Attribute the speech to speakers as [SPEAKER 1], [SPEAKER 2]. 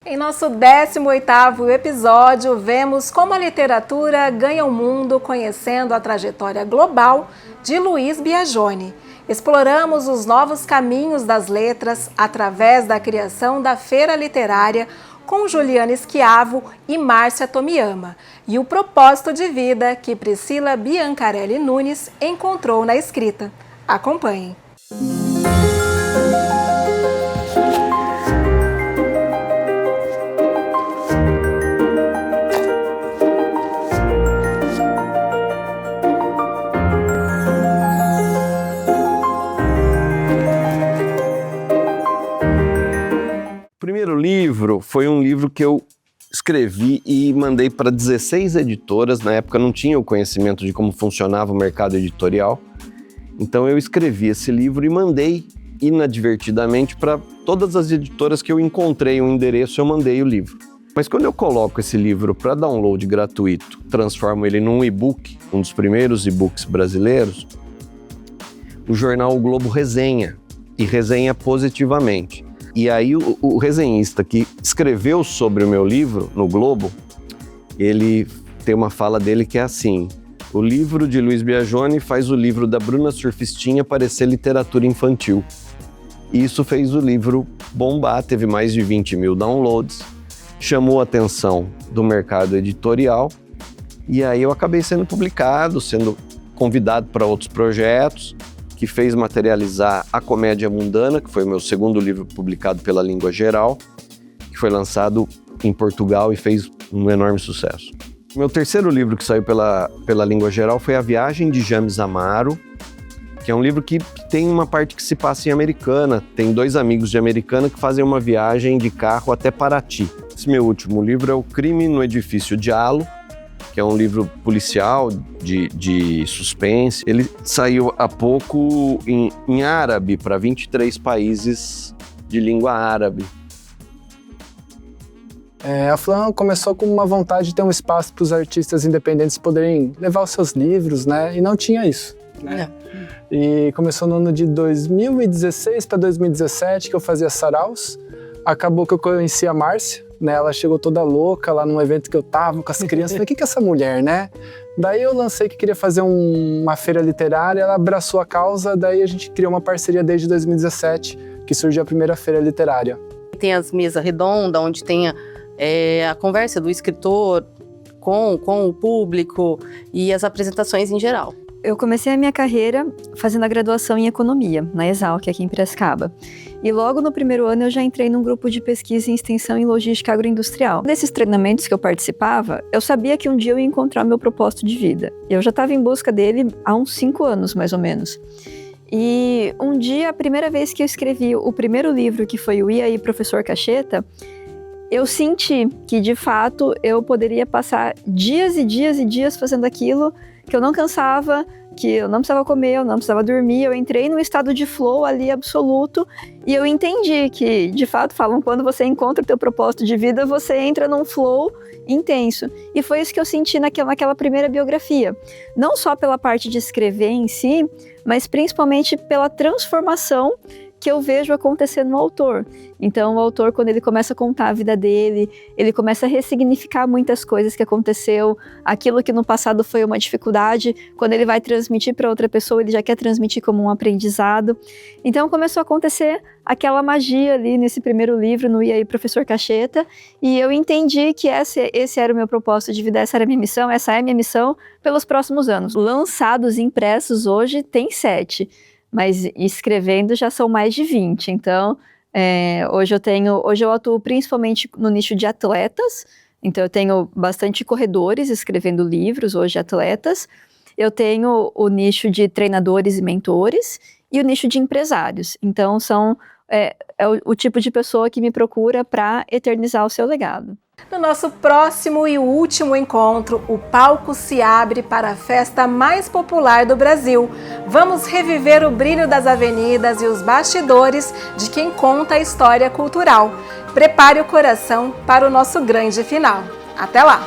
[SPEAKER 1] Em nosso 18º episódio, vemos como a literatura ganha o mundo conhecendo a trajetória global de Luiz Biagione. Exploramos os novos caminhos das letras através da criação da Feira Literária com Juliana Schiavo e Márcia Tomiyama e o propósito de vida que Priscila Biancarelli Nunes encontrou na escrita. Acompanhem!
[SPEAKER 2] O primeiro livro foi um livro que eu escrevi e mandei para 16 editoras. Na época não tinha o conhecimento de como funcionava o mercado editorial. Então eu escrevi esse livro e mandei inadvertidamente para todas as editoras que eu encontrei um endereço, eu mandei o livro. Mas quando eu coloco esse livro para download gratuito, transformo ele num e-book, um dos primeiros e-books brasileiros, o jornal O Globo resenha, e resenha positivamente. E aí o resenhista que escreveu sobre o meu livro no Globo, ele tem uma fala dele que é assim: o livro de Luiz Biagione faz o livro da Bruna Surfistinha parecer literatura infantil. E isso fez o livro bombar, teve mais de 20 mil downloads, chamou a atenção do mercado editorial, e aí eu acabei sendo publicado, sendo convidado para outros projetos, que fez materializar A Comédia Mundana, que foi o meu segundo livro publicado pela Língua Geral, que foi lançado em Portugal e fez um enorme sucesso. Meu terceiro livro que saiu pela Língua Geral foi A Viagem de James Amaro, que é um livro que tem uma parte que se passa em Americana. Tem dois amigos de Americana que fazem uma viagem de carro até Paraty. Esse meu último livro é O Crime no Edifício Diallo, que é um livro policial de suspense. Ele saiu há pouco em árabe para 23 países de língua árabe.
[SPEAKER 3] A Flam começou com uma vontade de ter um espaço para os artistas independentes poderem levar os seus livros, né? E não tinha isso, né? E começou no ano de 2016 para 2017, que eu fazia saraus. Acabou que eu conheci a Márcia, né? Ela chegou toda louca lá num evento que eu tava com as crianças. Falei, o que é essa mulher, né? Daí eu lancei que queria fazer uma feira literária, ela abraçou a causa, daí a gente criou uma parceria desde 2017, que surgiu a primeira feira literária.
[SPEAKER 4] Tem as mesas redondas, onde tem a conversa do escritor com o público e as apresentações em geral.
[SPEAKER 5] Eu comecei a minha carreira fazendo a graduação em Economia, na Exalc, aqui em Piracicaba. E logo no primeiro ano eu já entrei num grupo de pesquisa em extensão em logística agroindustrial. Nesses treinamentos que eu participava, eu sabia que um dia eu ia encontrar meu propósito de vida. Eu já estava em busca dele há uns 5 anos, mais ou menos. E um dia, a primeira vez que eu escrevi o primeiro livro, que foi o E aí, Professor Cacheta, eu senti que, de fato, eu poderia passar dias e dias e dias fazendo aquilo, que eu não cansava, que eu não precisava comer, eu não precisava dormir. Eu entrei num estado de flow ali absoluto e eu entendi que, de fato, falam quando você encontra o teu propósito de vida, você entra num flow intenso. E foi isso que eu senti naquela primeira biografia. Não só pela parte de escrever em si, mas principalmente pela transformação que eu vejo acontecer no autor. Então o autor, quando ele começa a contar a vida dele, ele começa a ressignificar muitas coisas que aconteceu, aquilo que no passado foi uma dificuldade, quando ele vai transmitir para outra pessoa, ele já quer transmitir como um aprendizado. Então começou a acontecer aquela magia ali nesse primeiro livro, no E aí, Professor Cacheta, e eu entendi que esse era o meu propósito de vida, essa era a minha missão, essa é a minha missão pelos próximos anos. Lançados impressos hoje tem 7, mas escrevendo já são mais de 20, então hoje eu atuo principalmente no nicho de atletas, então eu tenho bastante corredores escrevendo livros, hoje atletas, eu tenho o nicho de treinadores e mentores e o nicho de empresários, então é o tipo de pessoa que me procura para eternizar o seu legado.
[SPEAKER 1] No nosso próximo e último encontro, o palco se abre para a festa mais popular do Brasil. Vamos reviver o brilho das avenidas e os bastidores de quem conta a história cultural. Prepare o coração para o nosso grande final. Até lá!